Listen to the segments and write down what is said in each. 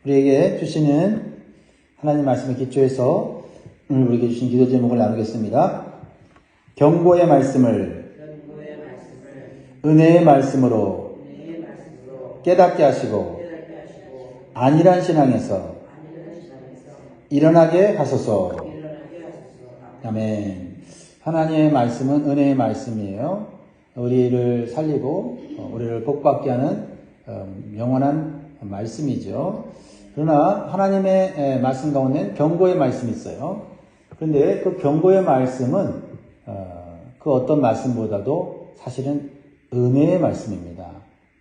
우리에게 주시는 하나님 말씀에 기초해서 오늘 우리에게 주신 기도 제목을 나누겠습니다. 경고의 말씀을 은혜의 말씀으로 깨닫게 하시고 안일한 신앙에서 일어나게 하소서. 아멘. 하나님의 말씀은 은혜의 말씀이에요. 우리를 살리고 우리를 복받게 하는 영원한 말씀이죠. 그러나 하나님의 말씀 가운데는 경고의 말씀이 있어요. 그런데 그 경고의 말씀은 그 어떤 말씀보다도 사실은 은혜의 말씀입니다.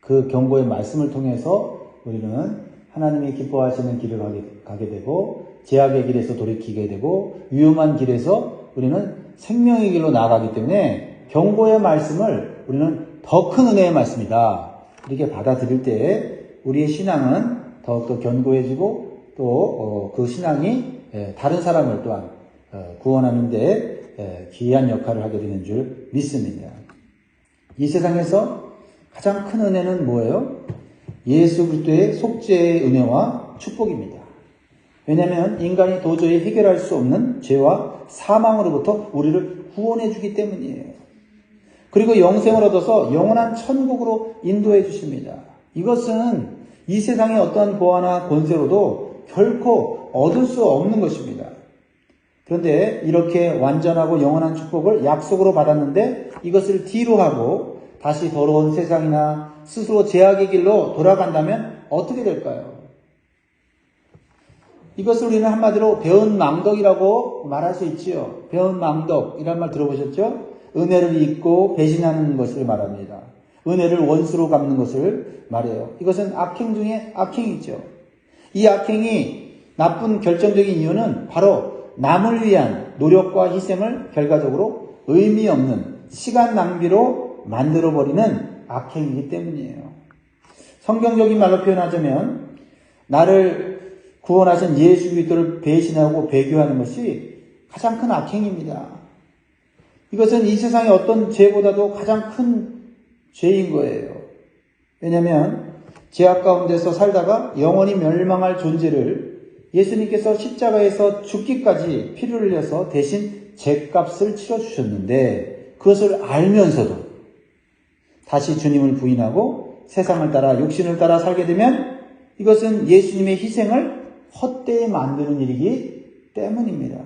그 경고의 말씀을 통해서 우리는 하나님이 기뻐하시는 길을 가게 되고 제약의 길에서 돌이키게 되고 위험한 길에서 우리는 생명의 길로 나아가기 때문에 경고의 말씀을 우리는 더 큰 은혜의 말씀이다 이렇게 받아들일 때 우리의 신앙은 더욱더 견고해지고 또 그 신앙이 다른 사람을 또한 구원하는 데 귀한 역할을 하게 되는 줄 믿습니다. 이 세상에서 가장 큰 은혜는 뭐예요? 예수 그리스도의 속죄의 은혜와 축복입니다. 왜냐하면 인간이 도저히 해결할 수 없는 죄와 사망으로부터 우리를 구원해 주기 때문이에요. 그리고 영생을 얻어서 영원한 천국으로 인도해 주십니다. 이것은 이 세상의 어떠한 보화나 권세로도 결코 얻을 수 없는 것입니다. 그런데 이렇게 완전하고 영원한 축복을 약속으로 받았는데 이것을 뒤로 하고 다시 더러운 세상이나 스스로 죄악의 길로 돌아간다면 어떻게 될까요? 이것을 우리는 한마디로 배은망덕이라고 말할 수 있지요. 배은망덕이란 말 들어보셨죠? 은혜를 잊고 배신하는 것을 말합니다. 은혜를 원수로 갚는 것을 말해요. 이것은 악행 중에 악행이죠. 이 악행이 나쁜 결정적인 이유는 바로 남을 위한 노력과 희생을 결과적으로 의미 없는 시간 낭비로 만들어버리는 악행이기 때문이에요. 성경적인 말로 표현하자면 나를 구원하신 예수 그리스도를 배신하고 배교하는 것이 가장 큰 악행입니다. 이것은 이 세상의 어떤 죄보다도 가장 큰 죄인 거예요. 왜냐하면 죄악 가운데서 살다가 영원히 멸망할 존재를 예수님께서 십자가에서 죽기까지 피를 흘려서 대신 죄값을 치러주셨는데 그것을 알면서도 다시 주님을 부인하고 세상을 따라 육신을 따라 살게 되면 이것은 예수님의 희생을 헛되이 만드는 일이기 때문입니다.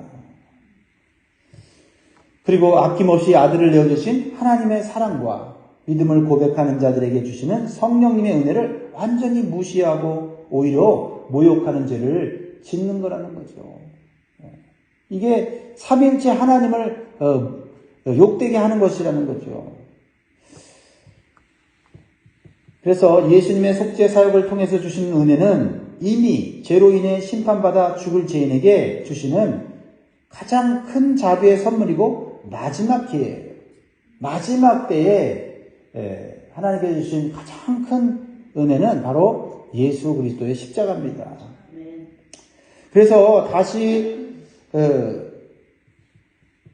그리고 아낌없이 아들을 내어주신 하나님의 사랑과 믿음을 고백하는 자들에게 주시는 성령님의 은혜를 완전히 무시하고 오히려 모욕하는 죄를 짓는 거라는 거죠. 이게 삼위일체 하나님을 욕되게 하는 것이라는 거죠. 그래서 예수님의 속죄 사역을 통해서 주시는 은혜는 이미 죄로 인해 심판받아 죽을 죄인에게 주시는 가장 큰 자비의 선물이고 마지막 기회예요. 마지막 때에 하나님께서 주신 가장 큰 은혜는 바로 예수 그리스도의 십자가입니다. 그래서 다시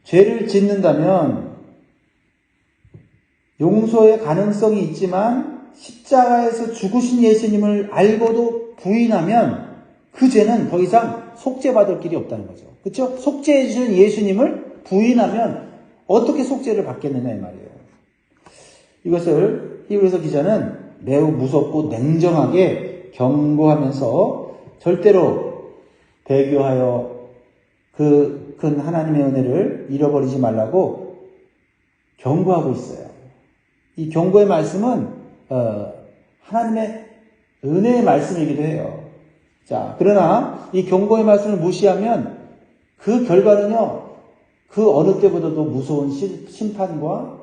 죄를 짓는다면 용서의 가능성이 있지만 십자가에서 죽으신 예수님을 알고도 부인하면 그 죄는 더 이상 속죄받을 길이 없다는 거죠. 그렇죠? 속죄해 주신 예수님을 부인하면 어떻게 속죄를 받겠느냐 이 말이에요. 이것을 히브리서 기자는 매우 무섭고 냉정하게 경고하면서 절대로 배교하여 그 큰 하나님의 은혜를 잃어버리지 말라고 경고하고 있어요. 이 경고의 말씀은 하나님의 은혜의 말씀이기도 해요. 자, 그러나 이 경고의 말씀을 무시하면 그 결과는요, 그 어느 때보다도 무서운 심판과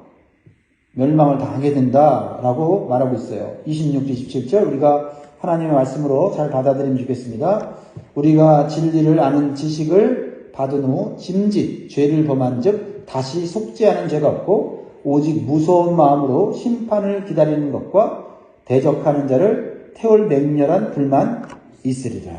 멸망을 당하게 된다라고 말하고 있어요. 26절, 27절 우리가 하나님의 말씀으로 잘 받아들이면 좋겠습니다. 우리가 진리를 아는 지식을 받은 후 짐짓 죄를 범한 즉 다시 속죄하는 죄가 없고 오직 무서운 마음으로 심판을 기다리는 것과 대적하는 자를 태울 맹렬한 불만 있으리라.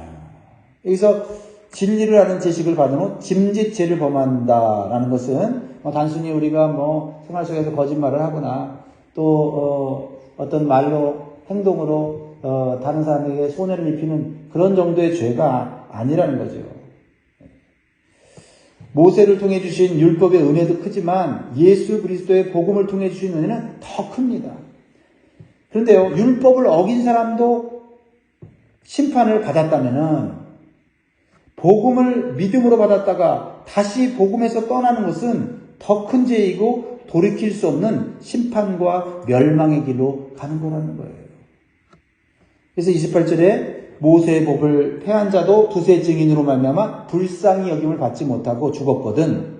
여기서 진리를 아는 지식을 받은 후 짐짓 죄를 범한다라는 것은 단순히 우리가 생활 속에서 거짓말을 하거나 또 어떤 말로 행동으로 다른 사람에게 손해를 입히는 그런 정도의 죄가 아니라는 거죠. 모세를 통해 주신 율법의 은혜도 크지만 예수 그리스도의 복음을 통해 주신 은혜는 더 큽니다. 그런데요, 율법을 어긴 사람도 심판을 받았다면은 복음을 믿음으로 받았다가 다시 복음에서 떠나는 것은 더 큰 죄이고 돌이킬 수 없는 심판과 멸망의 길로 가는 거라는 거예요. 그래서 28절에 모세의 법을 폐한 자도 두세 증인으로 말미암아 불쌍히 여김을 받지 못하고 죽었거든.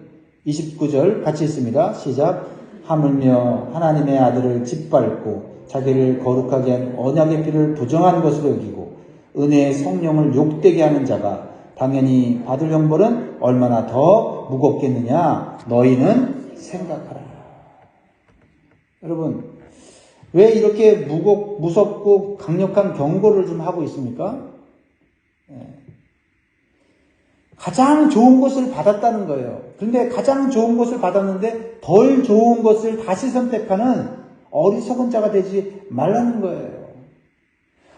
29절 같이 읽습니다. 시작. 하물며 하나님의 아들을 짓밟고 자기를 거룩하게 한 언약의 피를 부정한 것으로 여기고 은혜의 성령을 욕되게 하는 자가 당연히 받을 형벌은 얼마나 더 무겁겠느냐 너희는 생각하라. 여러분, 왜 이렇게 무섭고 강력한 경고를 좀 하고 있습니까? 가장 좋은 것을 받았다는 거예요. 그런데 가장 좋은 것을 받았는데 덜 좋은 것을 다시 선택하는 어리석은 자가 되지 말라는 거예요.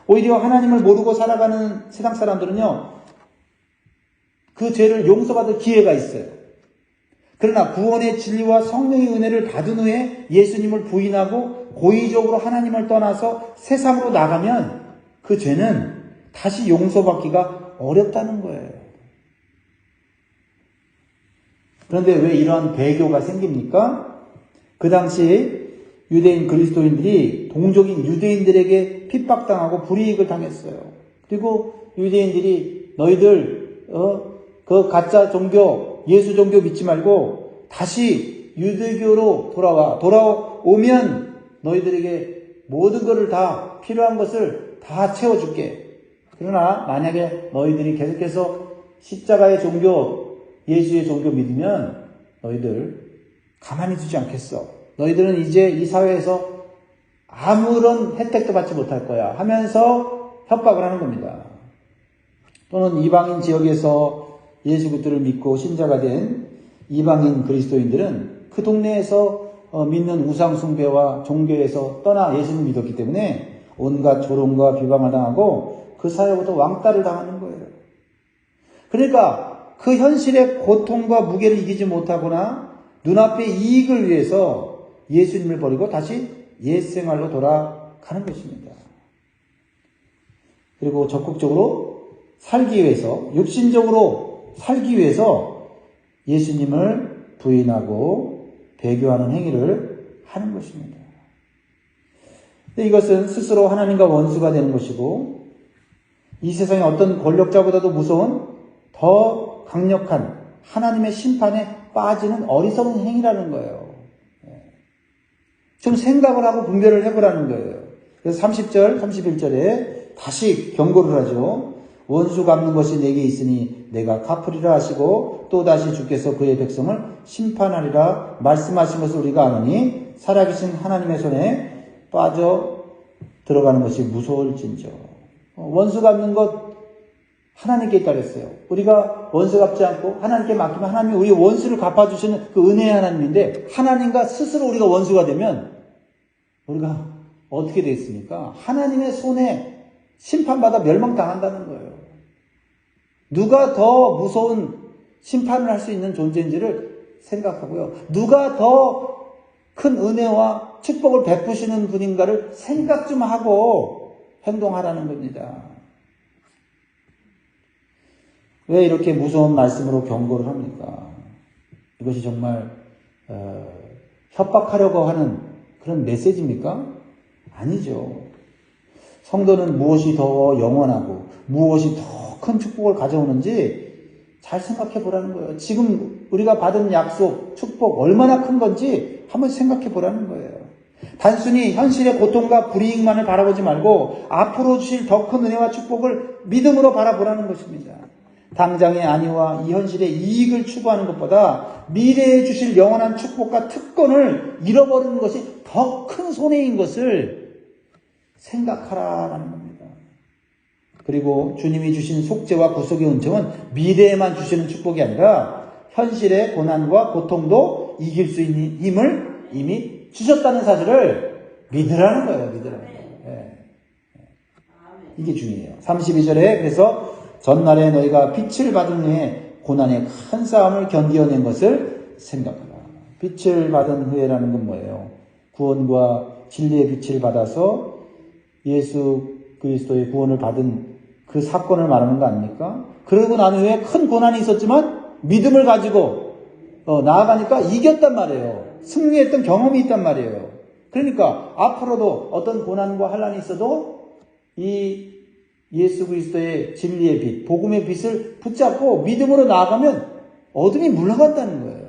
오히려 하나님을 모르고 살아가는 세상 사람들은요, 그 죄를 용서받을 기회가 있어요. 그러나 구원의 진리와 성령의 은혜를 받은 후에 예수님을 부인하고 고의적으로 하나님을 떠나서 세상으로 나가면 그 죄는 다시 용서받기가 어렵다는 거예요. 그런데 왜 이런 배교가 생깁니까? 그 당시 유대인 그리스도인들이 동족인 유대인들에게 핍박당하고 불이익을 당했어요. 그리고 유대인들이 너희들 그 가짜 종교, 예수 종교 믿지 말고 다시 유대교로 돌아오면 너희들에게 모든 것을 다 필요한 것을 다 채워줄게. 그러나 만약에 너희들이 계속해서 십자가의 종교, 예수의 종교 믿으면 너희들 가만히 두지 않겠어. 너희들은 이제 이 사회에서 아무런 혜택도 받지 못할 거야 하면서 협박을 하는 겁니다. 또는 이방인 지역에서 예수 그리스도를 믿고 신자가 된 이방인 그리스도인들은 그 동네에서 믿는 우상 숭배와 종교에서 떠나 예수를 믿었기 때문에 온갖 조롱과 비방을 당하고 그 사회부터 왕따를 당하는 거예요. 그러니까 그 현실의 고통과 무게를 이기지 못하거나 눈앞의 이익을 위해서 예수님을 버리고 다시 옛생활로 돌아가는 것입니다. 그리고 적극적으로 살기 위해서, 육신적으로 살기 위해서 예수님을 부인하고 배교하는 행위를 하는 것입니다. 근데 이것은 스스로 하나님과 원수가 되는 것이고 이 세상의 어떤 권력자보다도 무서운 더 강력한 하나님의 심판에 빠지는 어리석은 행위라는 거예요. 좀 생각을 하고 분별을 해보라는 거예요. 그래서 30절, 31절에 다시 경고를 하죠. 원수 갚는 것이 내게 있으니 내가 갚으리라 하시고 또다시 주께서 그의 백성을 심판하리라 말씀하신 것을 우리가 아노니 살아계신 하나님의 손에 빠져 들어가는 것이 무서울진저. 원수 갚는 것 하나님께 있다 그랬어요. 우리가 원수 갚지 않고 하나님께 맡기면 하나님이 우리 원수를 갚아주시는 그 은혜의 하나님인데 하나님과 스스로 우리가 원수가 되면 우리가 어떻게 되겠습니까? 하나님의 손에 심판받아 멸망당한다는 거예요. 누가 더 무서운 심판을 할 수 있는 존재인지를 생각하고요. 누가 더 큰 은혜와 축복을 베푸시는 분인가를 생각 좀 하고 행동하라는 겁니다. 왜 이렇게 무서운 말씀으로 경고를 합니까? 이것이 정말 협박하려고 하는 그런 메시지입니까? 아니죠. 성도는 무엇이 더 영원하고 무엇이 더 큰 축복을 가져오는지 잘 생각해 보라는 거예요. 지금 우리가 받은 약속, 축복 얼마나 큰 건지 한번 생각해 보라는 거예요. 단순히 현실의 고통과 불이익만을 바라보지 말고 앞으로 주실 더 큰 은혜와 축복을 믿음으로 바라보라는 것입니다. 당장의 안위와 이 현실의 이익을 추구하는 것보다 미래에 주실 영원한 축복과 특권을 잃어버리는 것이 더 큰 손해인 것을 생각하라는 겁니다. 그리고 주님이 주신 속죄와 구속의 은총은 미래에만 주시는 축복이 아니라 현실의 고난과 고통도 이길 수 있는 힘을 이미 주셨다는 사실을 믿으라는 거예요. 믿으라는 거예요. 예. 이게 중요해요. 32절에 그래서 전날에 너희가 빛을 받은 후에 고난의 큰 싸움을 견디어낸 것을 생각하라. 빛을 받은 후에라는 건 뭐예요? 구원과 진리의 빛을 받아서 예수 그리스도의 구원을 받은 그 사건을 말하는 거 아닙니까? 그러고 난 후에 큰 고난이 있었지만 믿음을 가지고 나아가니까 이겼단 말이에요. 승리했던 경험이 있단 말이에요. 그러니까 앞으로도 어떤 고난과 환난이 있어도 이 예수 그리스도의 진리의 빛, 복음의 빛을 붙잡고 믿음으로 나아가면 어둠이 물러간다는 거예요.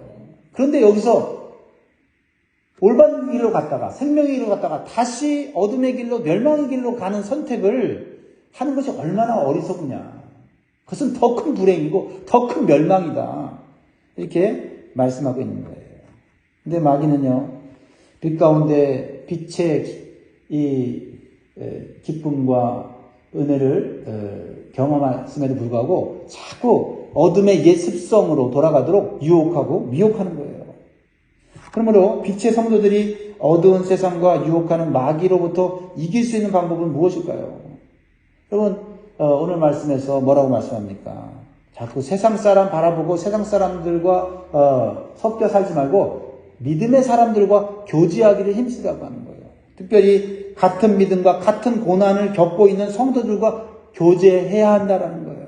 그런데 여기서 올바른 길로 갔다가 생명의 길로 갔다가 다시 어둠의 길로 멸망의 길로 가는 선택을 하는 것이 얼마나 어리석으냐. 그것은 더 큰 불행이고 더 큰 멸망이다. 이렇게 말씀하고 있는 거예요. 근데 마귀는요, 빛 가운데 빛의 이 기쁨과 은혜를 경험했음에도 불구하고 자꾸 어둠의 옛 습성으로 돌아가도록 유혹하고 미혹하는 거예요. 그러므로 빛의 성도들이 어두운 세상과 유혹하는 마귀로부터 이길 수 있는 방법은 무엇일까요? 여러분, 오늘 말씀에서 뭐라고 말씀합니까? 자꾸 세상 사람 바라보고 세상 사람들과 섞여 살지 말고 믿음의 사람들과 교제하기를 힘쓰라고 하는 거예요. 특별히 같은 믿음과 같은 고난을 겪고 있는 성도들과 교제해야 한다라는 거예요.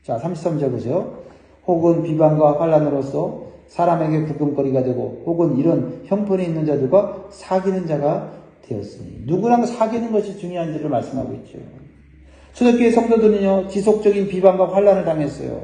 자, 33절 보세요. 혹은 비방과 환난으로서 사람에게 구경거리가 되고 혹은 이런 형편이 있는 자들과 사귀는 자가 되었으니 누구랑 사귀는 것이 중요한지를 말씀하고 있죠. 초대교회 성도들은요, 지속적인 비방과 환난을 당했어요.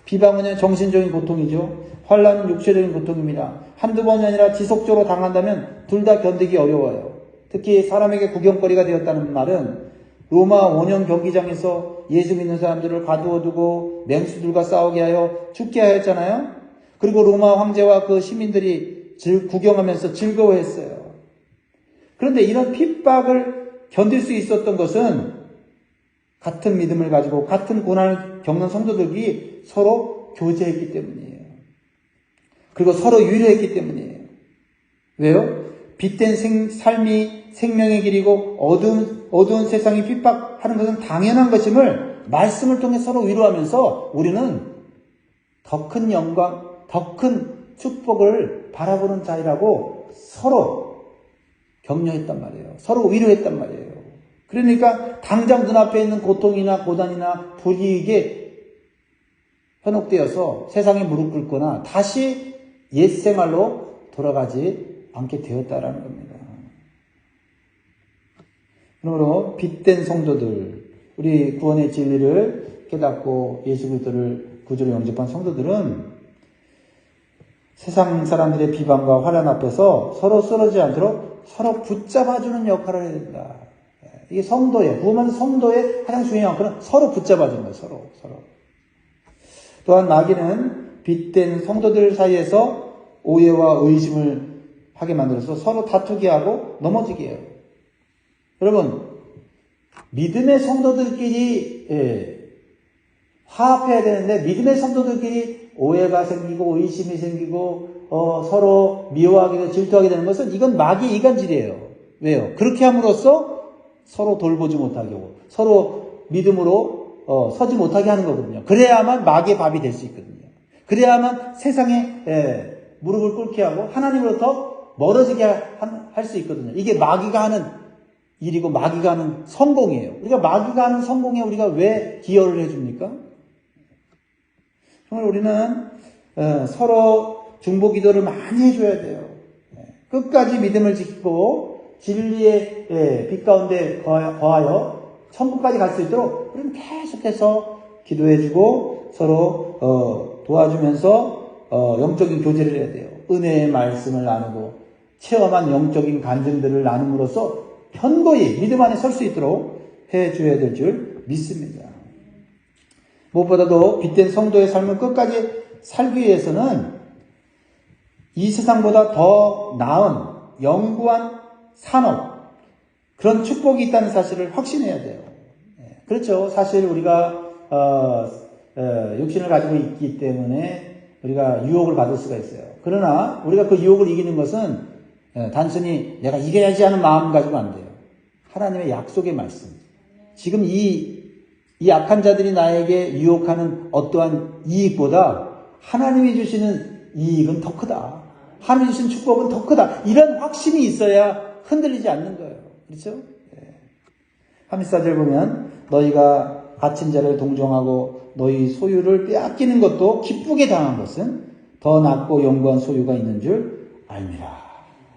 비방은 정신적인 고통이죠. 환난은 육체적인 고통입니다. 한두 번이 아니라 지속적으로 당한다면 둘 다 견디기 어려워요. 특히 사람에게 구경거리가 되었다는 말은 로마 원형 경기장에서 예수 믿는 사람들을 가두어두고 맹수들과 싸우게 하여 죽게 하였잖아요. 그리고 로마 황제와 그 시민들이 구경하면서 즐거워했어요. 그런데 이런 핍박을 견딜 수 있었던 것은 같은 믿음을 가지고 같은 고난을 겪는 성도들이 서로 교제했기 때문이에요. 그리고 서로 위로했기 때문이에요. 왜요? 빛된 삶이 생명의 길이고 어두운 세상이 핍박하는 것은 당연한 것임을 말씀을 통해 서로 위로하면서 우리는 더 큰 영광, 더 큰 축복을 바라보는 자이라고 서로 격려했단 말이에요. 서로 위로했단 말이에요. 그러니까 당장 눈앞에 있는 고통이나 고난이나 불이익에 현혹되어서 세상에 무릎 꿇거나 다시 옛 생활로 돌아가지 않게 되었다라는 겁니다. 그러므로 빛된 성도들, 우리 구원의 진리를 깨닫고 예수 그리스도를 구주로 영접한 성도들은 세상 사람들의 비방과 환난 앞에서 서로 쓰러지지 않도록 서로 붙잡아주는 역할을 해야 된다. 이게 성도의, 구원받은 성도의 가장 중요한 것은 서로 붙잡아주는 거예요. 서로. 또한 마귀는 빛된 성도들 사이에서 오해와 의심을 하게 만들어서 서로 다투게 하고 넘어지게 해요. 여러분, 믿음의 성도들끼리 화합해야 되는데 믿음의 성도들끼리 오해가 생기고 의심이 생기고 서로 미워하게 되고 질투하게 되는 것은 이건 마귀의 이간질이에요. 왜요? 그렇게 함으로써 서로 돌보지 못하게 하고 서로 믿음으로 서지 못하게 하는 거거든요. 그래야만 마귀의 밥이 될 수 있거든요. 그래야만 세상에 무릎을 꿇게 하고 하나님으로부터 멀어지게 할 수 있거든요. 이게 마귀가 하는 일이고 마귀가 하는 성공이에요. 우리가 마귀가 하는 성공에 우리가 왜 기여를 해줍니까? 정말 우리는 서로 중보기도를 많이 해줘야 돼요. 끝까지 믿음을 지키고 진리의 빛 가운데 거하여 천국까지 갈 수 있도록 우리는 계속해서 기도해주고 서로 도와주면서 영적인 교제를 해야 돼요. 은혜의 말씀을 나누고 체험한 영적인 간증들을 나눔으로써 현고히 믿음 안에 설 수 있도록 해줘야 될 줄 믿습니다. 무엇보다도 빛된 성도의 삶을 끝까지 살기 위해서는 이 세상보다 더 나은 영구한 산업, 그런 축복이 있다는 사실을 확신해야 돼요. 그렇죠. 사실 우리가 육신을 가지고 있기 때문에 우리가 유혹을 받을 수가 있어요. 그러나 우리가 그 유혹을 이기는 것은 단순히 내가 이겨야지 하는 마음 가지고 안 돼요. 하나님의 약속의 말씀, 지금 이 악한 자들이 나에게 유혹하는 어떠한 이익보다 하나님이 주시는 이익은 더 크다. 하나님이 주신 축복은 더 크다. 이런 확신이 있어야 흔들리지 않는 거예요. 그렇죠? 34절 보면 너희가 갇힌 자를 동정하고 너희 소유를 빼앗기는 것도 기쁘게 당한 것은 더 낫고 영구한 소유가 있는 줄 알미라.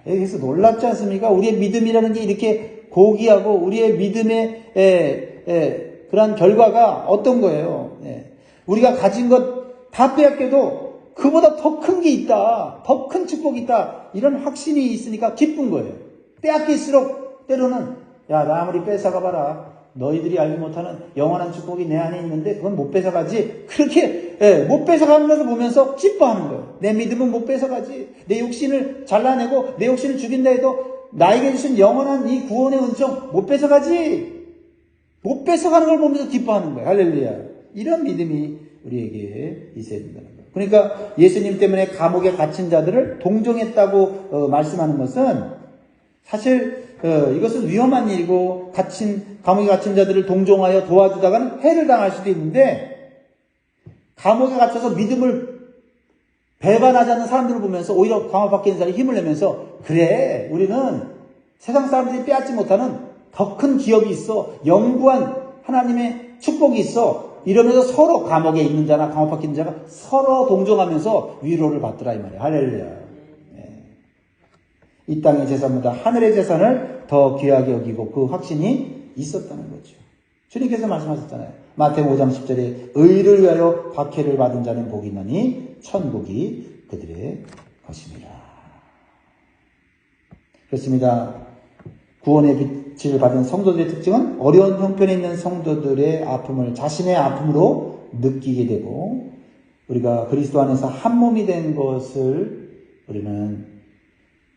여기서 놀랍지 않습니까? 우리의 믿음이라는 게 이렇게 고귀하고 우리의 믿음의 그러한 결과가 어떤 거예요? 우리가 가진 것 다 빼앗겨도 그보다 더 큰 게 있다. 더 큰 축복이 있다. 이런 확신이 있으니까 기쁜 거예요. 빼앗길수록 때로는 야, 나 아무리 뺏어가 봐라. 너희들이 알지 못하는 영원한 축복이 내 안에 있는데 그건 못 뺏어가지. 그렇게 못 뺏어가는 것을 보면서 기뻐하는 거예요. 내 믿음은 못 뺏어가지. 내 욕심을 잘라내고 내 욕심을 죽인다 해도 나에게 주신 영원한 이 구원의 은총 못 뺏어가지. 못 뺏어가는 걸 보면서 기뻐하는 거예요. 할렐루야. 이런 믿음이 우리에게 있어야 된다는 거예요. 그러니까 예수님 때문에 감옥에 갇힌 자들을 동정했다고 말씀하는 것은 사실 이것은 위험한 일이고 감옥에 갇힌 자들을 동정하여 도와주다가는 해를 당할 수도 있는데 감옥에 갇혀서 믿음을 배반하지 않는 사람들을 보면서 오히려 감옥 밖에 있는 사람이 힘을 내면서 그래 우리는 세상 사람들이 빼앗지 못하는 더 큰 기업이 있어 영구한 하나님의 축복이 있어 이러면서 서로 감옥에 있는 자나 감옥 밖에 있는 자가 서로 동정하면서 위로를 받더라 이 말이에요. 할렐루야. 이 땅의 재산보다 하늘의 재산을 더 귀하게 여기고 그 확신이 있었다는 거죠. 주님께서 말씀하셨잖아요. 마태복음 5장 10절에 의를 위하여 박해를 받은 자는 복이 있나니 천국이 그들의 것입니다. 그렇습니다. 구원의 빛을 받은 성도들의 특징은 어려운 형편에 있는 성도들의 아픔을 자신의 아픔으로 느끼게 되고 우리가 그리스도 안에서 한 몸이 된 것을 우리는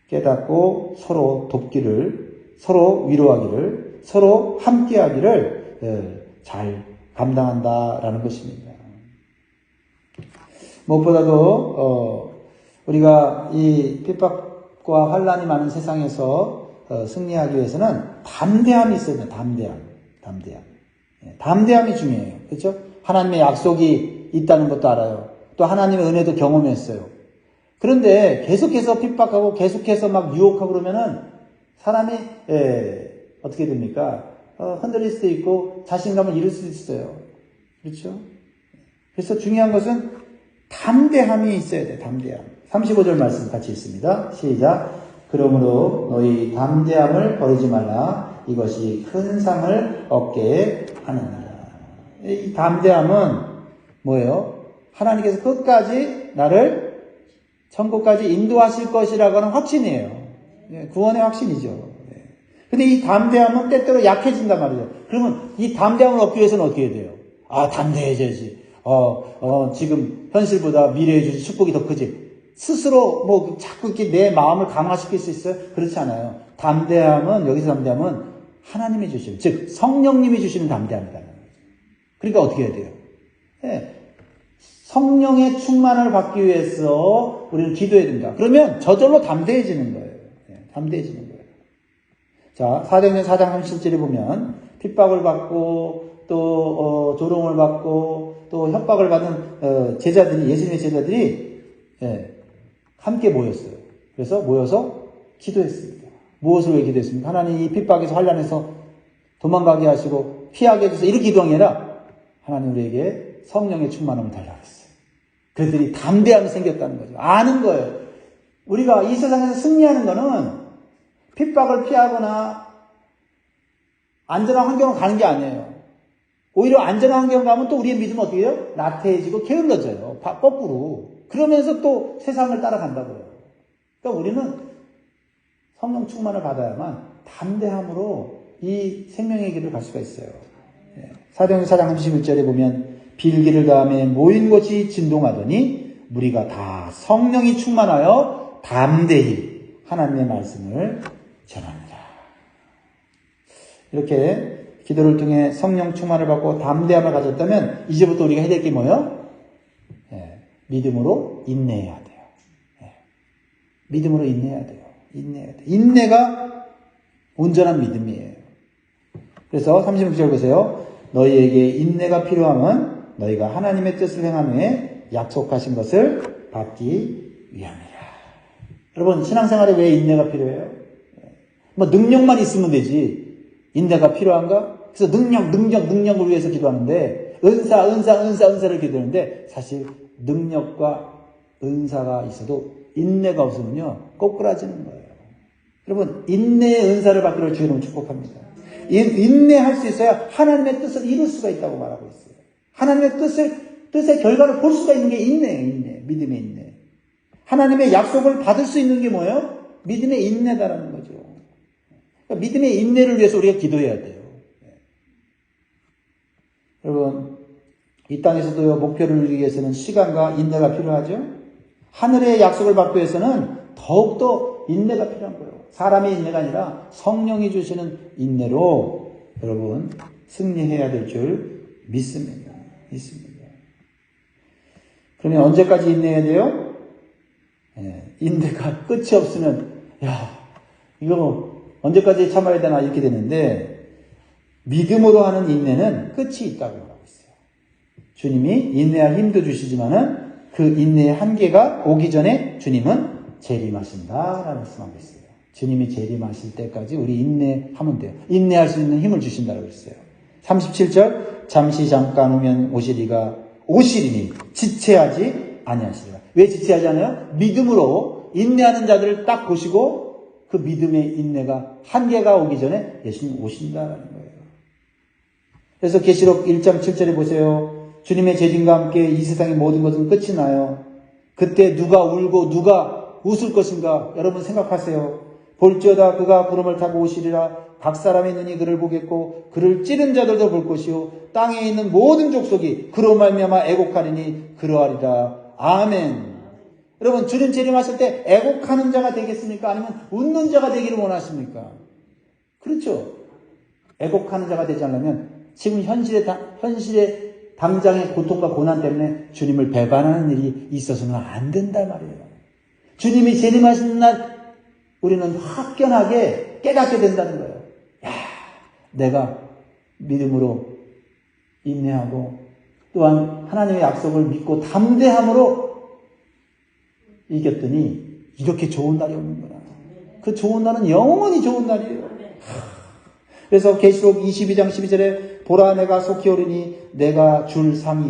깨닫고 서로 돕기를, 서로 위로하기를, 서로 함께하기를 잘 감당한다라는 것입니다. 무엇보다도 우리가 이 핍박과 환난이 많은 세상에서 승리하기 위해서는 담대함이 있어야 돼요. 담대함이 중요해요. 그렇죠? 하나님의 약속이 있다는 것도 알아요. 또 하나님의 은혜도 경험했어요. 그런데 계속해서 핍박하고 계속해서 막 유혹하고 그러면은 사람이 어떻게 됩니까? 흔들릴 수도 있고 자신감을 잃을 수도 있어요. 그렇죠? 그래서 중요한 것은 담대함이 있어야 돼요. 담대함. 35절 말씀 같이 있습니다. 시작. 그러므로 너희 담대함을 버리지 말라. 이것이 큰 상을 얻게 하느니라. 이 담대함은 뭐예요? 하나님께서 끝까지 나를 천국까지 인도하실 것이라고 하는 확신이에요. 구원의 확신이죠. 근데 이 담대함은 때때로 약해진단 말이죠. 그러면 이 담대함을 얻기 위해서는 어떻게 해야 돼요? 담대해져야지. 지금 현실보다 미래에 주신 축복이 더 크지. 스스로 뭐 자꾸 이렇게 내 마음을 강화시킬 수 있어요? 그렇지 않아요. 여기서 담대함은 하나님이 주시는, 즉 성령님이 주시는 담대함이라는 거죠. 그러니까 어떻게 해야 돼요? 성령의 충만을 받기 위해서 우리는 기도해야 된다. 그러면 저절로 담대해지는 거예요. 담대해지는 거예요. 자, 사도행전 4장 37절에 보면 핍박을 받고 또 조롱을 받고 또 협박을 받은 예수님의 제자들이 함께 모였어요. 그래서 모여서 기도했습니다. 무엇을 왜 기도했습니까? 하나님 이 핍박에서 환난에서 도망가게 하시고 피하게 해주세요. 이렇게 기도한 게 아니라 하나님 우리에게 성령의 충만함을 달라고 했어요. 그들이 담대함이 생겼다는 거죠. 아는 거예요. 우리가 이 세상에서 승리하는 거는 핍박을 피하거나 안전한 환경으로 가는 게 아니에요. 오히려 안전한 환경 가면 또 우리의 믿음은 어떻게 해요? 나태해지고 게을러져요. 거꾸로. 그러면서 또 세상을 따라간다고요. 그러니까 우리는 성령 충만을 받아야만 담대함으로 이 생명의 길을 갈 수가 있어요. 사도행전 4장 31절에 보면 빌기를 다음에 모인 곳이 진동하더니 무리가 다 성령이 충만하여 담대히 하나님의 말씀을 전합니다. 이렇게 기도를 통해 성령 충만을 받고 담대함을 가졌다면 이제부터 우리가 해야 될 게 뭐예요? 믿음으로 인내해야 돼요. 믿음으로 인내해야 돼요. 인내가 온전한 믿음이에요. 그래서 36절 보세요. 너희에게 인내가 필요하면 너희가 하나님의 뜻을 행한 후에 약속하신 것을 받기 위함이라. 여러분, 신앙생활에 왜 인내가 필요해요? 뭐 능력만 있으면 되지. 인내가 필요한가? 그래서 능력을 위해서 기도하는데 은사를 기도하는데 사실 능력과 은사가 있어도 인내가 없으면요 꼬꾸라지는 거예요. 여러분, 인내의 은사를 받기를 주님은 축복합니다. 인내할 수 있어야 하나님의 뜻을 이룰 수가 있다고 말하고 있어요. 하나님의 뜻의 결과를 볼 수가 있는 게 인내예요. 믿음의 인내. 하나님의 약속을 받을 수 있는 게 뭐예요? 믿음의 인내다라는 거죠. 그러니까 믿음의 인내를 위해서 우리가 기도해야 돼요. 여러분, 이 땅에서도 목표를 이루기 위해서는 시간과 인내가 필요하죠. 하늘의 약속을 받기 위해서는 더욱더 인내가 필요한 거예요. 사람의 인내가 아니라 성령이 주시는 인내로 여러분 승리해야 될 줄 믿습니다. 그러면 언제까지 인내해야 돼요? 인내가 끝이 없으면 이거 언제까지 참아야 되나 이렇게 되는데, 믿음으로 하는 인내는 끝이 있다고 말하고 있어요. 주님이 인내할 힘도 주시지만은 그 인내의 한계가 오기 전에 주님은 재림하신다라는 말씀하고 있어요. 주님이 재림하실 때까지 우리 인내하면 돼요. 인내할 수 있는 힘을 주신다고 했어요. 37절 잠시 잠깐 오면 오시리니 지체하지 아니하시리라. 왜 지체하지 않아요? 믿음으로 인내하는 자들을 딱 보시고 그 믿음의 인내가 한계가 오기 전에 예수님 오신다라는 거예요. 그래서 계시록 1장 7절에 보세요. 주님의 재림과 함께 이 세상의 모든 것은 끝이 나요. 그때 누가 울고 누가 웃을 것인가? 여러분 생각하세요. 볼지어다 그가 구름을 타고 오시리라. 각 사람의 눈이 그를 보겠고 그를 찌른 자들도 볼 것이요 땅에 있는 모든 족속이 그로 말미암아 애곡하리니 그러하리라. 아멘. 여러분, 주님 재림하실 때 애곡하는 자가 되겠습니까? 아니면 웃는 자가 되기를 원하십니까? 그렇죠. 애곡하는 자가 되지 않으면 지금 현실의 당장의 고통과 고난 때문에 주님을 배반하는 일이 있어서는 안 된단 말이에요. 주님이 재림하시는 날 우리는 확연하게 깨닫게 된다는 거예요. 내가 믿음으로 인내하고 또한 하나님의 약속을 믿고 담대함으로 이겼더니 이렇게 좋은 날이 오는구나. 그 좋은 날은 영원히 좋은 날이에요. 그래서 계시록 22장 12절에 보라 내가 속히 오르니 내가 줄 상이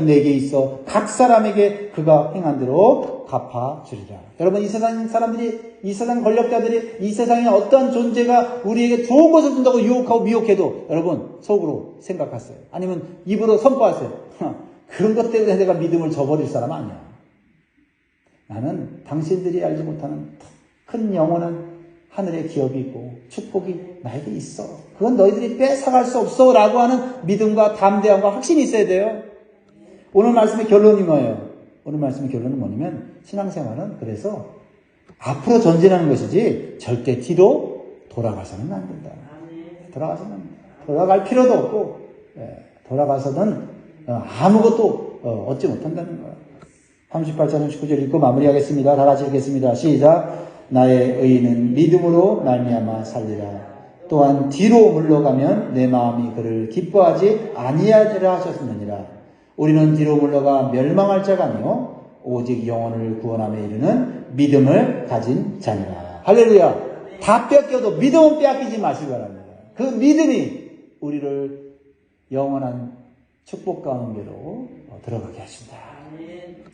내게 있어 각 사람에게 그가 행한 대로 갚아주리라. 여러분, 이 세상 사람들이, 이 세상 권력자들이 이 세상에 어떠한 존재가 우리에게 좋은 것을 준다고 유혹하고 미혹해도 여러분 속으로 생각하세요. 아니면 입으로 선포하세요. 그런 것 때문에 내가 믿음을 저버릴 사람 아니야. 나는 당신들이 알지 못하는 큰 영원한 하늘의 기업이 있고 축복이 나에게 있어. 그건 너희들이 뺏어갈 수 없어 라고 하는 믿음과 담대함과 확신이 있어야 돼요. 오늘 말씀의 결론이 뭐예요? 오늘 말씀의 결론은 뭐냐면 신앙생활은 그래서 앞으로 전진하는 것이지 절대 뒤로 돌아가서는 안 된다. 돌아갈 필요도 없고 돌아가서는 아무것도 얻지 못한다는 거예요. 38장 39절 읽고 마무리하겠습니다. 다 같이 읽겠습니다. 시작. 나의 의인은 믿음으로 말미암아 살리라. 또한 뒤로 물러가면 내 마음이 그를 기뻐하지 아니하리라 하셨느니라. 우리는 뒤로 물러가 멸망할 자가 아니요 오직 영혼을 구원함에 이르는 믿음을 가진 자니라. 할렐루야. 다 뺏겨도 믿음은 빼앗기지 마시기 바랍니다. 그 믿음이 우리를 영원한 축복 가운데로 들어가게 하신다.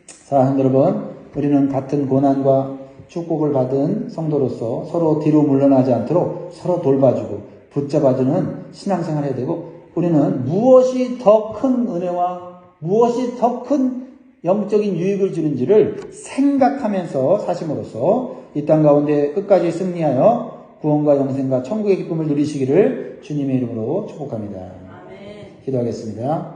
사랑하는 여러분, 우리는 같은 고난과 축복을 받은 성도로서 서로 뒤로 물러나지 않도록 서로 돌봐주고 붙잡아주는 신앙생활을 해야 되고, 우리는 무엇이 더 큰 은혜와 무엇이 더 큰 영적인 유익을 주는지를 생각하면서 사심으로써 이 땅 가운데 끝까지 승리하여 구원과 영생과 천국의 기쁨을 누리시기를 주님의 이름으로 축복합니다. 기도하겠습니다.